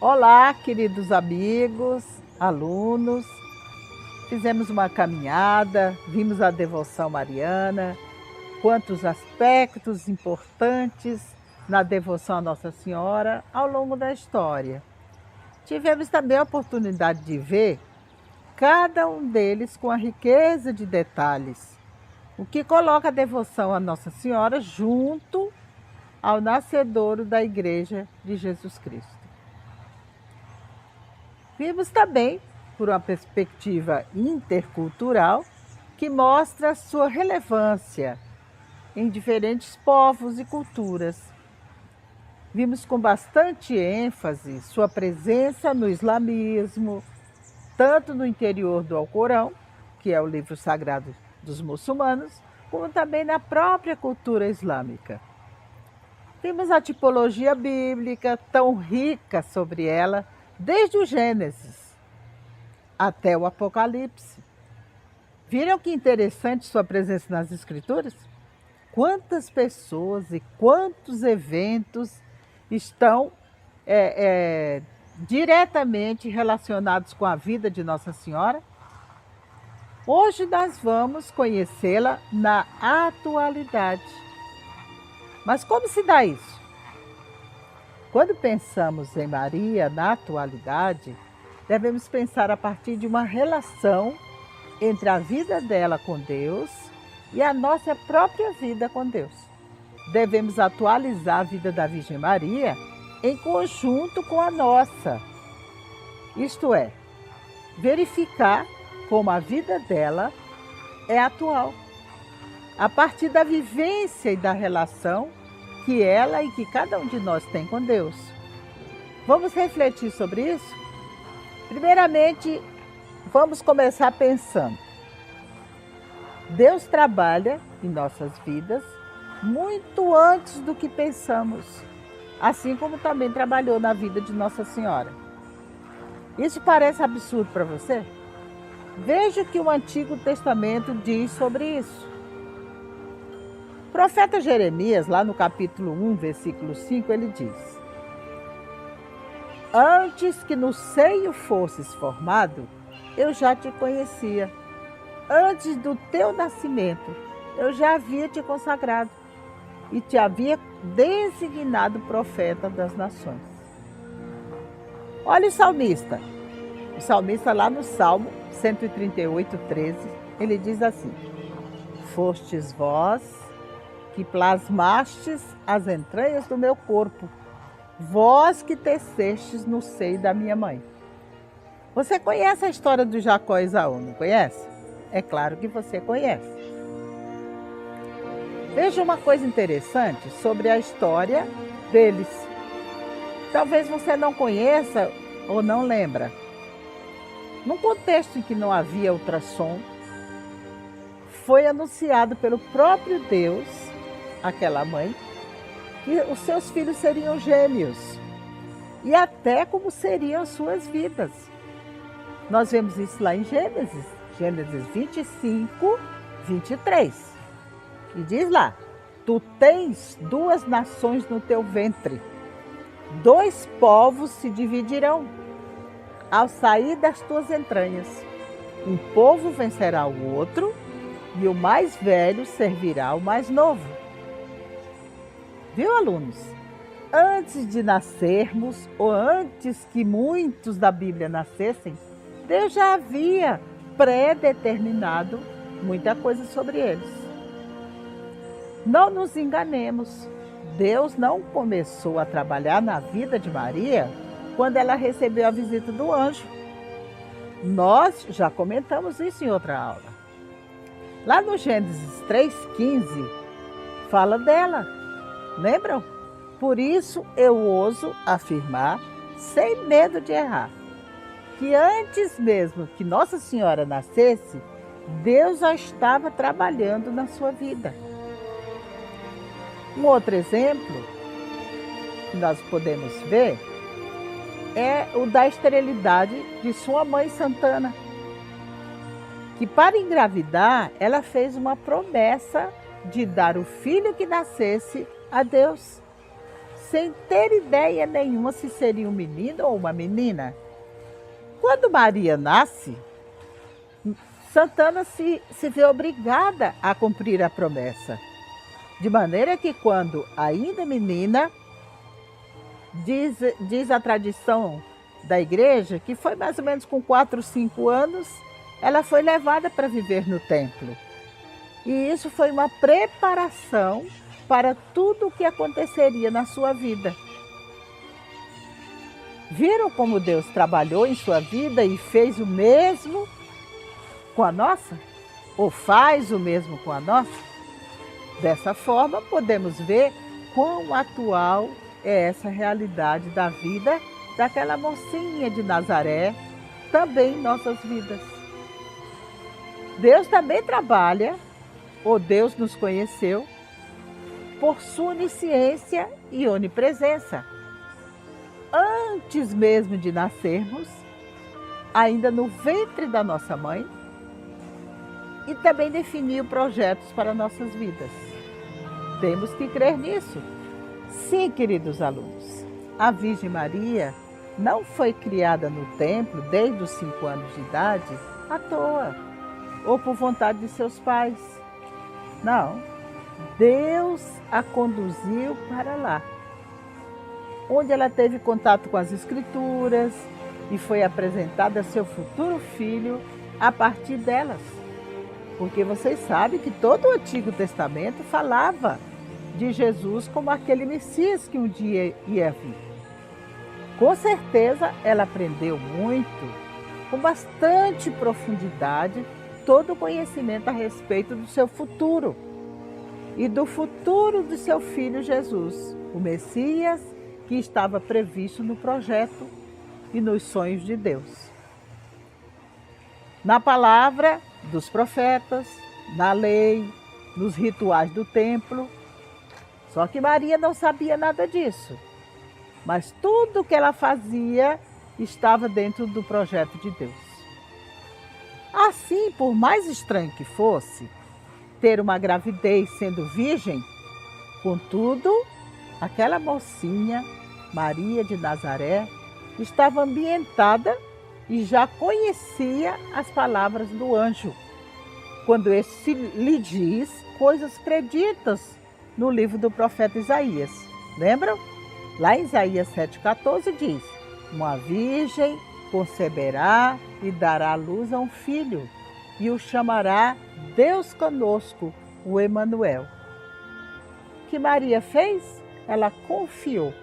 Olá, queridos amigos, alunos. Fizemos uma caminhada, vimos a devoção mariana, quantos aspectos importantes na devoção à Nossa Senhora ao longo da história. Tivemos também a oportunidade de ver cada um deles com a riqueza de detalhes, o que coloca a devoção à Nossa Senhora junto ao nascedouro da Igreja de Jesus Cristo. Vimos também, por uma perspectiva intercultural, que mostra sua relevância em diferentes povos e culturas. Vimos com bastante ênfase sua presença no islamismo, tanto no interior do Alcorão, que é o livro sagrado dos muçulmanos, como também na própria cultura islâmica. Vimos a tipologia bíblica tão rica sobre ela, desde o Gênesis até o Apocalipse. Viram que interessante sua presença nas Escrituras? Quantas pessoas e quantos eventos estão diretamente relacionados com a vida de Nossa Senhora? Hoje nós vamos conhecê-la na atualidade. Mas como se dá isso? Quando pensamos em Maria na atualidade, devemos pensar a partir de uma relação entre a vida dela com Deus e a nossa própria vida com Deus. Devemos atualizar a vida da Virgem Maria em conjunto com a nossa. Isto é, verificar como a vida dela é atual, a partir da vivência e da relação que ela e que cada um de nós tem com Deus. Vamos refletir sobre isso? Primeiramente, vamos começar pensando. Deus trabalha em nossas vidas muito antes do que pensamos, assim como também trabalhou na vida de Nossa Senhora. Isso parece absurdo para você? Veja o que o Antigo Testamento diz sobre isso. O profeta Jeremias, lá no capítulo 1, versículo 5, ele diz: Antes que no seio fosses formado, eu já te conhecia. Antes do teu nascimento, eu já havia te consagrado e te havia designado profeta das nações. Olha o salmista. O salmista lá no Salmo 138, 13, ele diz assim: Fostes vós que plasmastes as entranhas do meu corpo, vós que tecestes no seio da minha mãe. Você conhece a história do Jacó e Esaú, não conhece? É claro que você conhece. Veja uma coisa interessante sobre a história deles. Talvez você não conheça ou não lembra. Num contexto em que não havia ultrassom, foi anunciado pelo próprio Deus, aquela mãe, que os seus filhos seriam gêmeos e até como seriam suas vidas. Nós vemos isso lá em Gênesis 25, 23. E diz lá: Tu tens duas nações no teu ventre, dois povos se dividirão ao sair das tuas entranhas. Um povo vencerá o outro e o mais velho servirá ao mais novo. Viu, alunos? Antes de nascermos, ou antes que muitos da Bíblia nascessem, Deus já havia pré-determinado muita coisa sobre eles. Não nos enganemos. Deus não começou a trabalhar na vida de Maria quando ela recebeu a visita do anjo. Nós já comentamos isso em outra aula. Lá no Gênesis 3,15, fala dela. Lembram? Por isso eu ouso afirmar, sem medo de errar, que antes mesmo que Nossa Senhora nascesse, Deus já estava trabalhando na sua vida. Um outro exemplo que nós podemos ver é o da esterilidade de sua mãe Santana, que para engravidar ela fez uma promessa de dar o filho que nascesse a Deus, sem ter ideia nenhuma se seria um menino ou uma menina. Quando Maria nasce, Santana se vê obrigada a cumprir a promessa. De maneira que quando ainda menina, diz a tradição da igreja, que foi mais ou menos com 4, 5 anos, ela foi levada para viver no templo. E isso foi uma preparação para tudo o que aconteceria na sua vida. Viram como Deus trabalhou em sua vida e fez o mesmo com a nossa? Ou faz o mesmo com a nossa? Dessa forma, podemos ver quão atual é essa realidade da vida daquela mocinha de Nazaré, também em nossas vidas. Deus também trabalha, ou Deus nos conheceu, por sua onisciência e onipresença. Antes mesmo de nascermos, ainda no ventre da nossa mãe, e também definiu projetos para nossas vidas. Temos que crer nisso. Sim, queridos alunos, a Virgem Maria não foi criada no templo desde os 5 anos de idade à toa, ou por vontade de seus pais. Não, Deus a conduziu para lá, onde ela teve contato com as Escrituras e foi apresentada a seu futuro filho a partir delas. Porque vocês sabem que todo o Antigo Testamento falava de Jesus como aquele Messias que um dia ia vir. Com certeza ela aprendeu muito, com bastante profundidade, todo o conhecimento a respeito do seu futuro e do futuro de seu filho Jesus, o Messias que estava previsto no projeto e nos sonhos de Deus. Na palavra dos profetas, na lei, nos rituais do templo. Só que Maria não sabia nada disso. Mas tudo o que ela fazia estava dentro do projeto de Deus. Assim, por mais estranho que fosse, ter uma gravidez sendo virgem, contudo, aquela mocinha, Maria de Nazaré, estava ambientada e já conhecia as palavras do anjo, quando este lhe diz coisas preditas no livro do profeta Isaías. Lembram? Lá em Isaías 7,14 diz: uma virgem conceberá e dará à luz a um filho, e o chamará Deus conosco, o Emanuel. O que Maria fez? Ela confiou.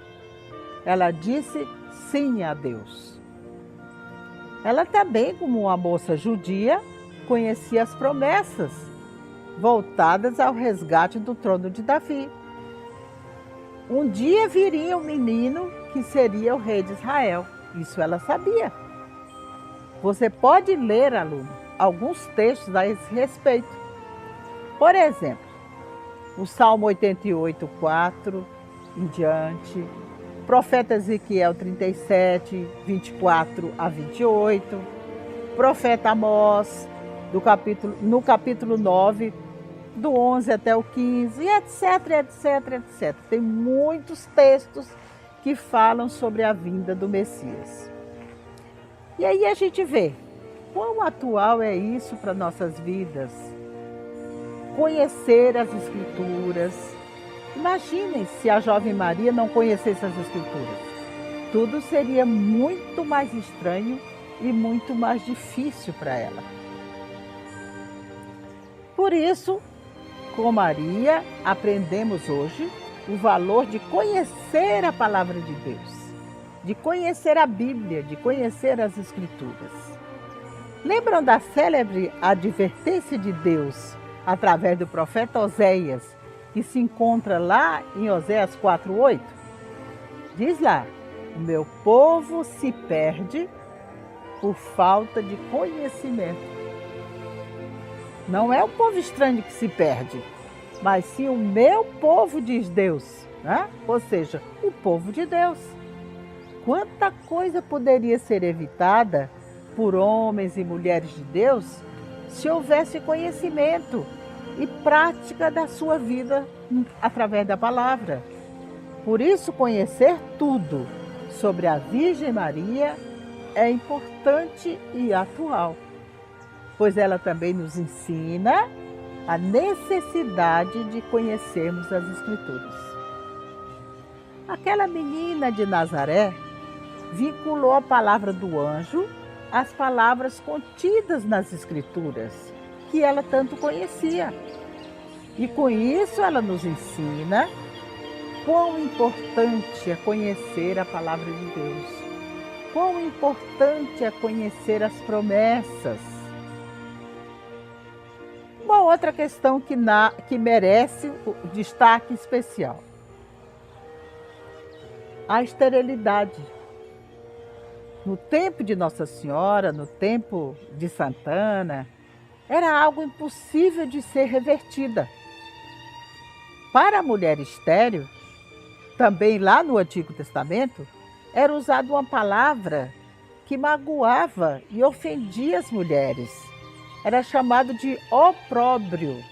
Ela disse sim a Deus. Ela também, como uma moça judia, conhecia as promessas voltadas ao resgate do trono de Davi. Um dia viria um menino que seria o rei de Israel. Isso ela sabia. Você pode ler, aluno, alguns textos a esse respeito. Por exemplo, o Salmo 88, 4 em diante, profeta Ezequiel 37, 24 a 28, profeta Amós, no capítulo 9, do 11 até o 15, e etc, etc, etc. Tem muitos textos que falam sobre a vinda do Messias. E aí a gente vê quão atual é isso para nossas vidas. Conhecer as Escrituras. Imaginem se a jovem Maria não conhecesse as Escrituras. Tudo seria muito mais estranho e muito mais difícil para ela. Por isso, com Maria, aprendemos hoje o valor de conhecer a palavra de Deus, de conhecer a Bíblia, de conhecer as Escrituras. Lembram da célebre advertência de Deus através do profeta Oséias, que se encontra lá em Oséias 4:8? Diz lá: o meu povo se perde por falta de conhecimento. Não é o povo estranho que se perde, mas sim o meu povo, diz Deus, né? Ou seja, o povo de Deus. Quanta coisa poderia ser evitada por homens e mulheres de Deus se houvesse conhecimento e prática da sua vida através da palavra. Por isso, conhecer tudo sobre a Virgem Maria é importante e atual, pois ela também nos ensina a necessidade de conhecermos as Escrituras. Aquela menina de Nazaré vinculou a palavra do anjo às palavras contidas nas Escrituras, que ela tanto conhecia. E com isso ela nos ensina quão importante é conhecer a palavra de Deus, quão importante é conhecer as promessas. Uma outra questão que merece o destaque especial: a esterilidade. No tempo de Nossa Senhora, no tempo de Santana, era algo impossível de ser revertida. Para a mulher estéril, também lá no Antigo Testamento, era usada uma palavra que magoava e ofendia as mulheres. Era chamado de opróbrio.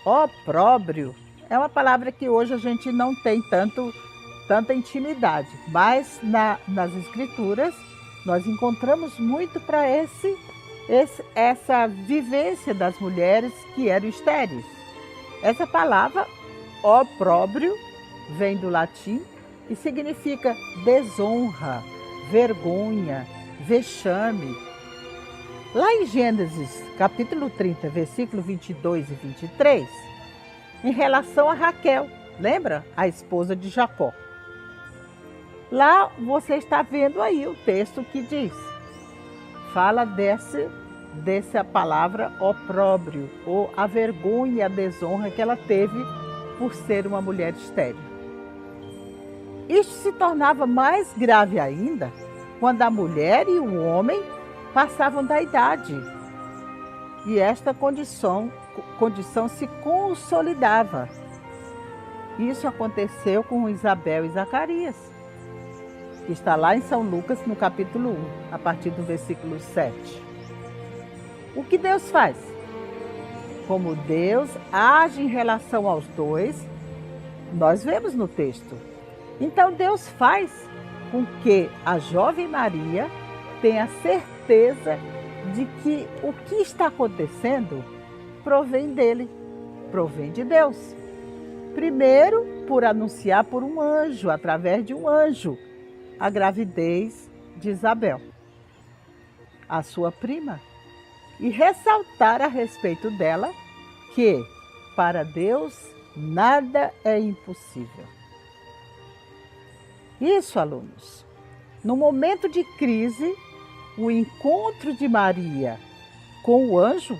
Opróbrio é uma palavra que hoje a gente não tem tanta intimidade, mas nas Escrituras nós encontramos muito para essa vivência das mulheres que eram estéreis. Essa palavra, opróbrio, vem do latim e significa desonra, vergonha, vexame. Lá em Gênesis, capítulo 30, versículo 22 e 23, em relação a Raquel, lembra? A esposa de Jacó. Lá você está vendo aí o texto que diz, fala dessa palavra opróbrio, ou a vergonha e a desonra que ela teve por ser uma mulher estéril. Isso se tornava mais grave ainda quando a mulher e o homem passavam da idade. E esta condição se consolidava. Isso aconteceu com Isabel e Zacarias, que está lá em São Lucas, no capítulo 1, a partir do versículo 7. O que Deus faz? Como Deus age em relação aos dois, nós vemos no texto. Então Deus faz com que a jovem Maria tenha certeza de que o que está acontecendo provém dele, provém de Deus. Primeiro, por anunciar por um anjo, através de um anjo, a gravidez de Isabel, a sua prima, e ressaltar a respeito dela que, para Deus, nada é impossível. Isso, alunos, no momento de crise, o encontro de Maria com o anjo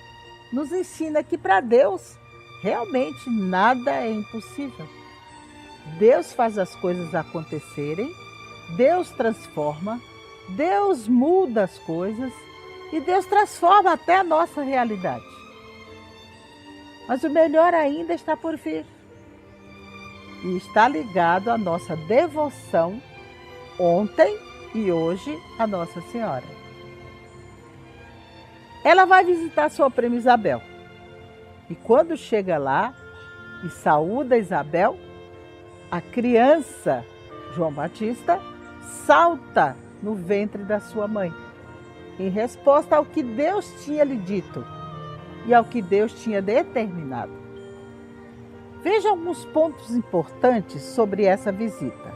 nos ensina que para Deus realmente nada é impossível. Deus faz as coisas acontecerem, Deus transforma, Deus muda as coisas e Deus transforma até a nossa realidade. Mas o melhor ainda está por vir. E está ligado à nossa devoção ontem e hoje a Nossa Senhora. Ela vai visitar sua prima Isabel. E quando chega lá e saúda Isabel, a criança João Batista salta no ventre da sua mãe, em resposta ao que Deus tinha lhe dito e ao que Deus tinha determinado. Veja alguns pontos importantes sobre essa visita.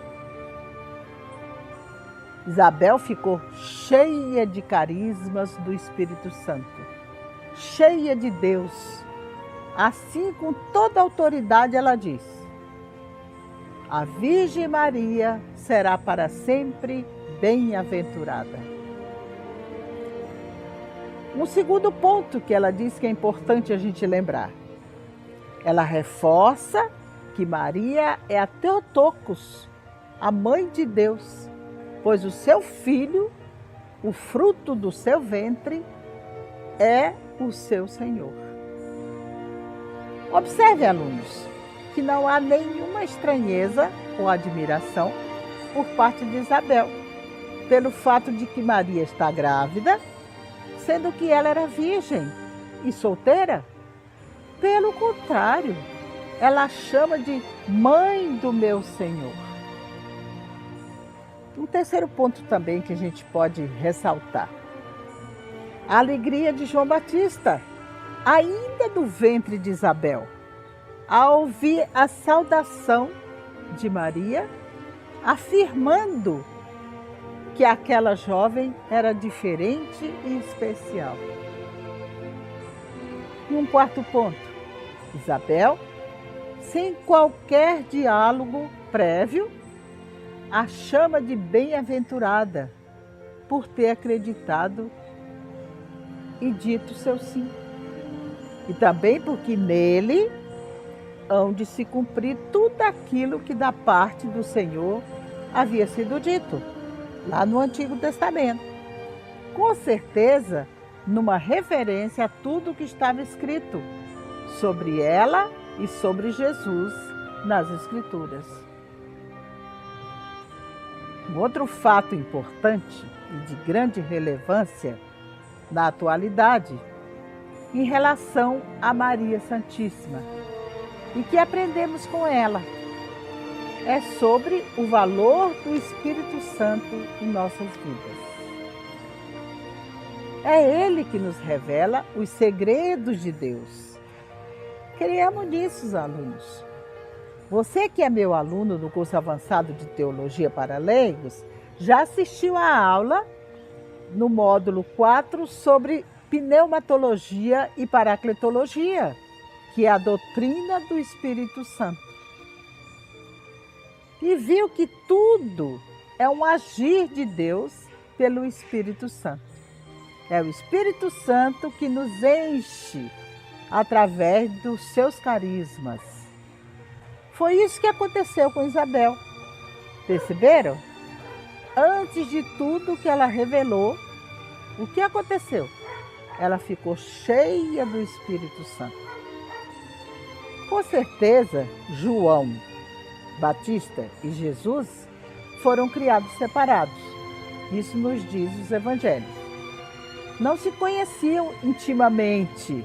Isabel ficou cheia de carismas do Espírito Santo, cheia de Deus. Assim, com toda a autoridade, ela diz: a Virgem Maria será para sempre bem-aventurada. Um segundo ponto que ela diz que é importante a gente lembrar. Ela reforça que Maria é a Theotokos, a mãe de Deus, pois o seu filho, o fruto do seu ventre, é o seu Senhor. Observe, alunos, que não há nenhuma estranheza ou admiração por parte de Isabel, pelo fato de que Maria está grávida, sendo que ela era virgem e solteira. Pelo contrário, ela a chama de mãe do meu Senhor. Um terceiro ponto também que a gente pode ressaltar: a alegria de João Batista, ainda do ventre de Isabel, ao ouvir a saudação de Maria, afirmando que aquela jovem era diferente e especial. E um quarto ponto: Isabel, sem qualquer diálogo prévio, a chama de bem-aventurada por ter acreditado e dito seu sim. E também porque nele hão de se cumprir tudo aquilo que da parte do Senhor havia sido dito, lá no Antigo Testamento. Com certeza, numa referência a tudo que estava escrito sobre ela e sobre Jesus nas Escrituras. Um outro fato importante e de grande relevância na atualidade, em relação a Maria Santíssima, e que aprendemos com ela, é sobre o valor do Espírito Santo em nossas vidas. É Ele que nos revela os segredos de Deus. Criamos nisso, alunos. Você que é meu aluno do curso avançado de Teologia para Leigos, já assistiu à aula no módulo 4 sobre pneumatologia e paracletologia, que é a doutrina do Espírito Santo. E viu que tudo é um agir de Deus pelo Espírito Santo. É o Espírito Santo que nos enche através dos seus carismas. Foi isso que aconteceu com Isabel. Perceberam? Antes de tudo que ela revelou, o que aconteceu? Ela ficou cheia do Espírito Santo. Com certeza, João Batista e Jesus foram criados separados. Isso nos diz os evangelhos. Não se conheciam intimamente,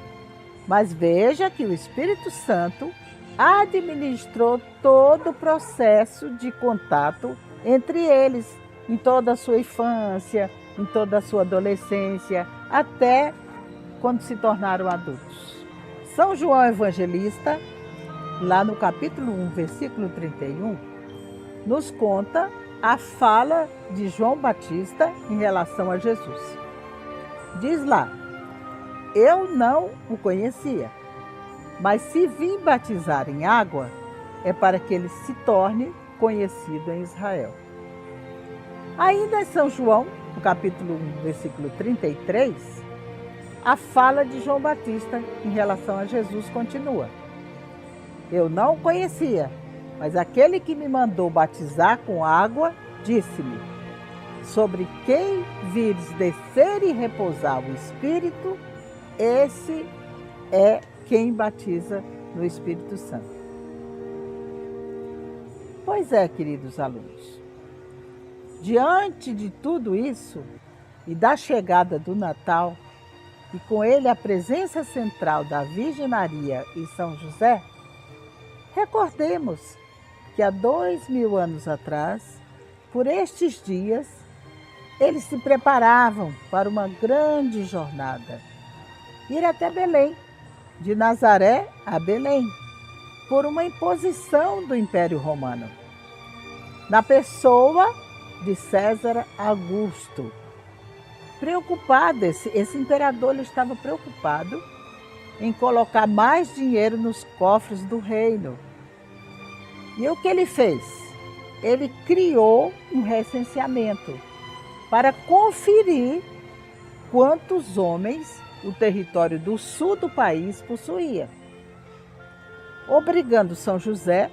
mas veja que o Espírito Santo administrou todo o processo de contato entre eles, em toda a sua infância, em toda a sua adolescência, até quando se tornaram adultos. São João Evangelista, lá no capítulo 1, versículo 31, nos conta a fala de João Batista em relação a Jesus. Diz lá: eu não o conhecia, mas se vim batizar em água, é para que ele se torne conhecido em Israel. Ainda em São João, no capítulo 1, versículo 33, a fala de João Batista em relação a Jesus continua: eu não o conhecia, mas aquele que me mandou batizar com água disse-me: sobre quem vires descer e repousar o Espírito, esse é quem batiza no Espírito Santo. Pois é, queridos alunos, diante de tudo isso e da chegada do Natal, e com ele a presença central da Virgem Maria e São José, recordemos que há 2000 anos atrás, por estes dias, eles se preparavam para uma grande jornada, ir até Belém, de Nazaré a Belém, por uma imposição do Império Romano, na pessoa de César Augusto. Preocupado, esse imperador ele estava preocupado em colocar mais dinheiro nos cofres do reino. E o que ele fez? Ele criou um recenseamento para conferir quantos homens o território do sul do país possuía, obrigando São José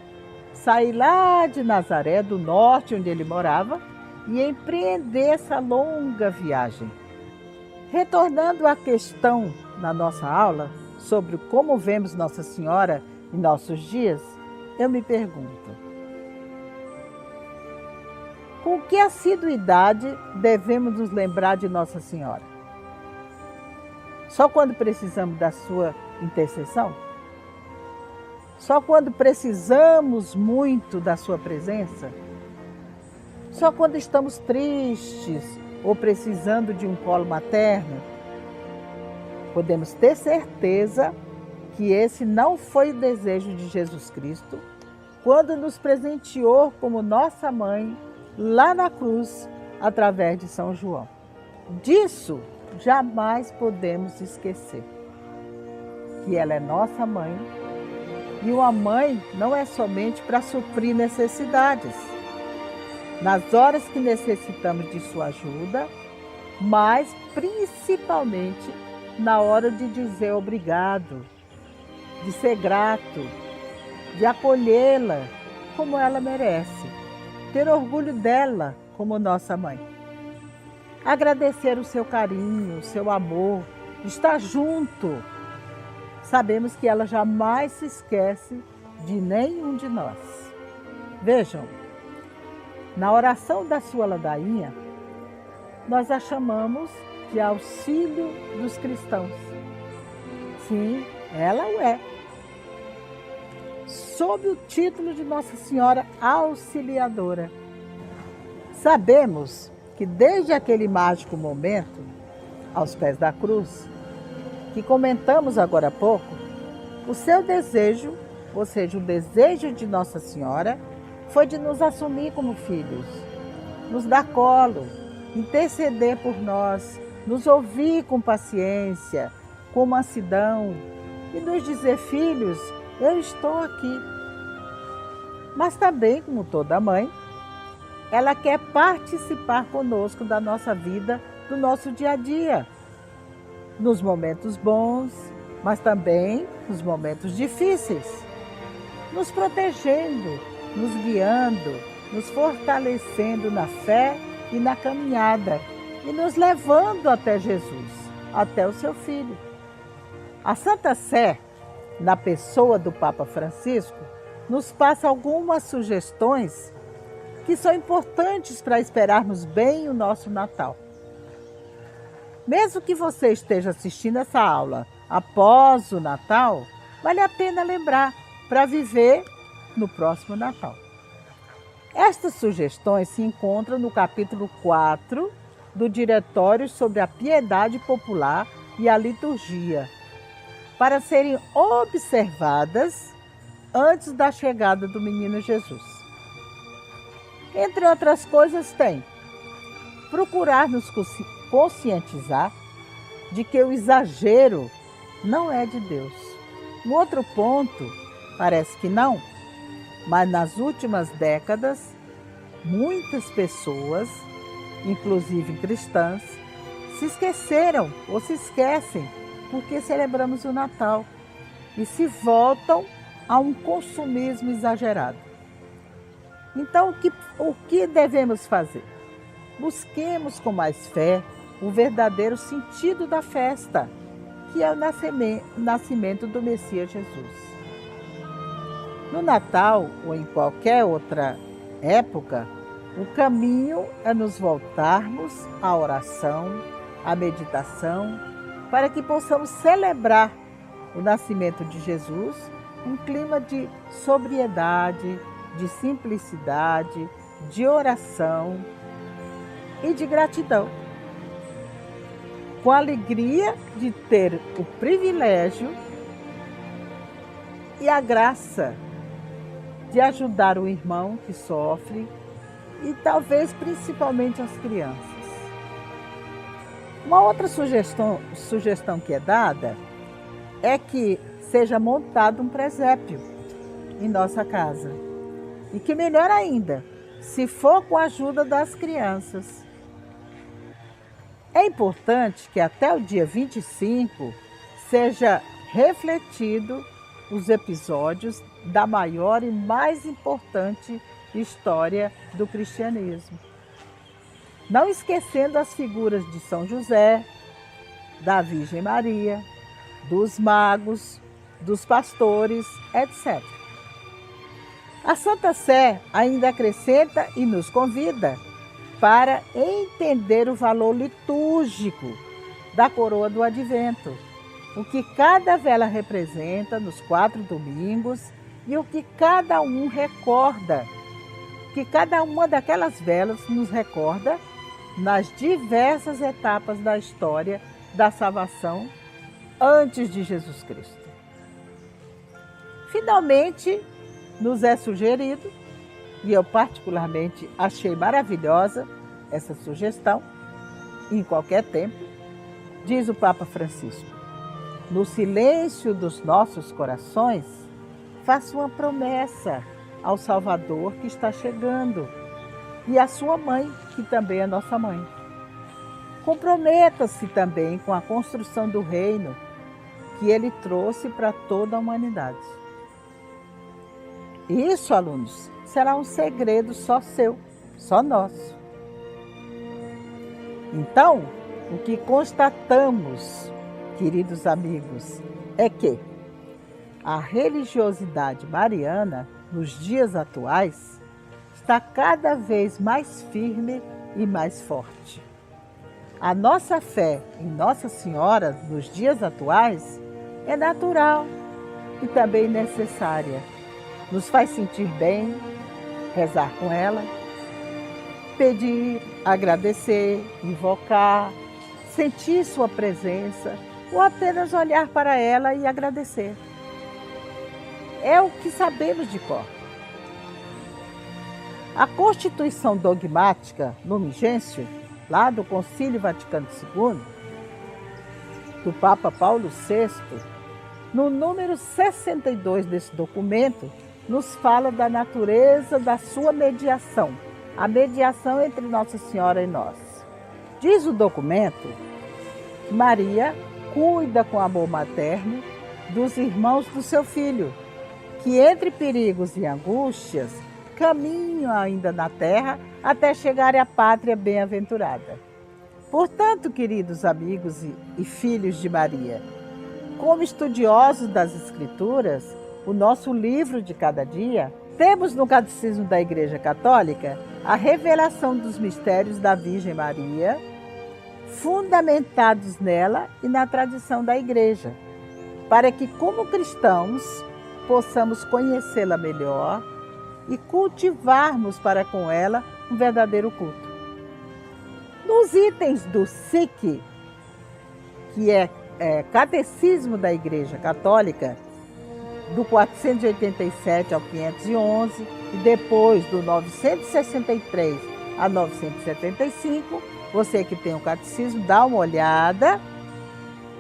a sair lá de Nazaré, do norte onde ele morava, e empreender essa longa viagem. Retornando à questão na nossa aula sobre como vemos Nossa Senhora em nossos dias, eu me pergunto: com que assiduidade devemos nos lembrar de Nossa Senhora? Só quando precisamos da sua intercessão? Só quando precisamos muito da sua presença? Só quando estamos tristes ou precisando de um colo materno? Podemos ter certeza que esse não foi o desejo de Jesus Cristo quando nos presenteou como nossa mãe lá na cruz, através de São João. Disso jamais podemos esquecer, que ela é nossa mãe, e uma mãe não é somente para suprir necessidades, nas horas que necessitamos de sua ajuda, mas principalmente na hora de dizer obrigado, de ser grato, de acolhê-la como ela merece, ter orgulho dela como nossa mãe. Agradecer o seu carinho, o seu amor, estar junto. Sabemos que ela jamais se esquece de nenhum de nós. Vejam, na oração da sua ladainha, nós a chamamos de auxílio dos cristãos. Sim, ela o é. Sob o título de Nossa Senhora Auxiliadora. Sabemos que desde aquele mágico momento, aos pés da cruz, que comentamos agora há pouco, o seu desejo, ou seja, o desejo de Nossa Senhora, foi de nos assumir como filhos, nos dar colo, interceder por nós, nos ouvir com paciência, com mansidão e nos dizer: filhos, eu estou aqui. Mas também, como toda mãe, ela quer participar conosco da nossa vida, do nosso dia a dia, nos momentos bons, mas também nos momentos difíceis, nos protegendo, nos guiando, nos fortalecendo na fé e na caminhada e nos levando até Jesus, até o seu Filho. A Santa Sé, na pessoa do Papa Francisco, nos passa algumas sugestões que são importantes para esperarmos bem o nosso Natal. Mesmo que você esteja assistindo essa aula após o Natal, vale a pena lembrar para viver no próximo Natal. Estas sugestões se encontram no capítulo 4 do Diretório sobre a Piedade Popular e a Liturgia, para serem observadas antes da chegada do menino Jesus. Entre outras coisas, tem procurar nos conscientizar de que o exagero não é de Deus. Um outro ponto, parece que não, mas nas últimas décadas, muitas pessoas, inclusive cristãs, se esqueceram ou se esquecem porque celebramos o Natal e se voltam a um consumismo exagerado. Então, o que devemos fazer? Busquemos com mais fé o verdadeiro sentido da festa, que é o nascimento do Messias Jesus. No Natal ou em qualquer outra época, o caminho é nos voltarmos à oração, à meditação, para que possamos celebrar o nascimento de Jesus, um clima de sobriedade, de simplicidade, de oração e de gratidão. Com a alegria de ter o privilégio e a graça de ajudar o irmão que sofre e talvez principalmente as crianças. Uma outra sugestão que é dada é que seja montado um presépio em nossa casa. E que melhor ainda, se for com a ajuda das crianças. É importante que até o dia 25 seja refletido os episódios da maior e mais importante história do cristianismo. Não esquecendo as figuras de São José, da Virgem Maria, dos magos, dos pastores, etc. A Santa Sé ainda acrescenta e nos convida para entender o valor litúrgico da coroa do Advento, o que cada vela representa nos 4 domingos e o que cada um recorda, que cada uma daquelas velas nos recorda nas diversas etapas da história da salvação antes de Jesus Cristo. Finalmente, nos é sugerido, e eu particularmente achei maravilhosa essa sugestão, em qualquer tempo, diz o Papa Francisco: no silêncio dos nossos corações, faça uma promessa ao Salvador que está chegando e à sua mãe, que também é nossa mãe. Comprometa-se também com a construção do reino que ele trouxe para toda a humanidade. Isso, alunos, será um segredo só seu, só nosso. Então, o que constatamos, queridos amigos, é que a religiosidade mariana, nos dias atuais, está cada vez mais firme e mais forte. A nossa fé em Nossa Senhora, nos dias atuais, é natural e também necessária. Nos faz sentir bem, rezar com ela, pedir, agradecer, invocar, sentir sua presença ou apenas olhar para ela e agradecer. É o que sabemos de cor. A Constituição Dogmática Lumen Gentium, lá do Concílio Vaticano II, do Papa Paulo VI, no número 62 desse documento, nos fala da natureza da sua mediação, a mediação entre Nossa Senhora e nós. Diz o documento que Maria cuida com amor materno dos irmãos do seu filho, que entre perigos e angústias caminham ainda na terra até chegar à pátria bem-aventurada. Portanto, queridos amigos e filhos de Maria, como estudiosos das Escrituras, o nosso livro de cada dia, temos no Catecismo da Igreja Católica a revelação dos mistérios da Virgem Maria, fundamentados nela e na tradição da Igreja, para que, como cristãos, possamos conhecê-la melhor e cultivarmos para com ela um verdadeiro culto. Nos itens do SIC, que é Catecismo da Igreja Católica, do 487 ao 511 e depois do 963 a 975, você que tem o catecismo, dá uma olhada.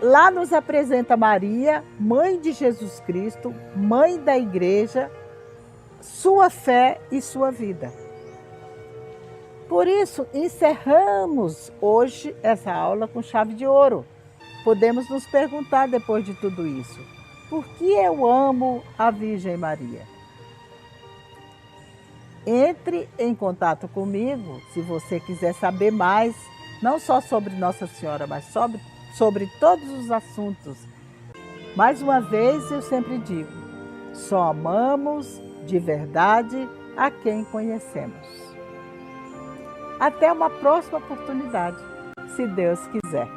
Lá nos apresenta Maria, mãe de Jesus Cristo, mãe da Igreja, sua fé e sua vida. Por isso, encerramos hoje essa aula com chave de ouro. Podemos nos perguntar depois de tudo isso: por que eu amo a Virgem Maria? Entre em contato comigo se você quiser saber mais, não só sobre Nossa Senhora, mas sobre todos os assuntos. Mais uma vez, eu sempre digo: só amamos de verdade a quem conhecemos. Até uma próxima oportunidade, se Deus quiser.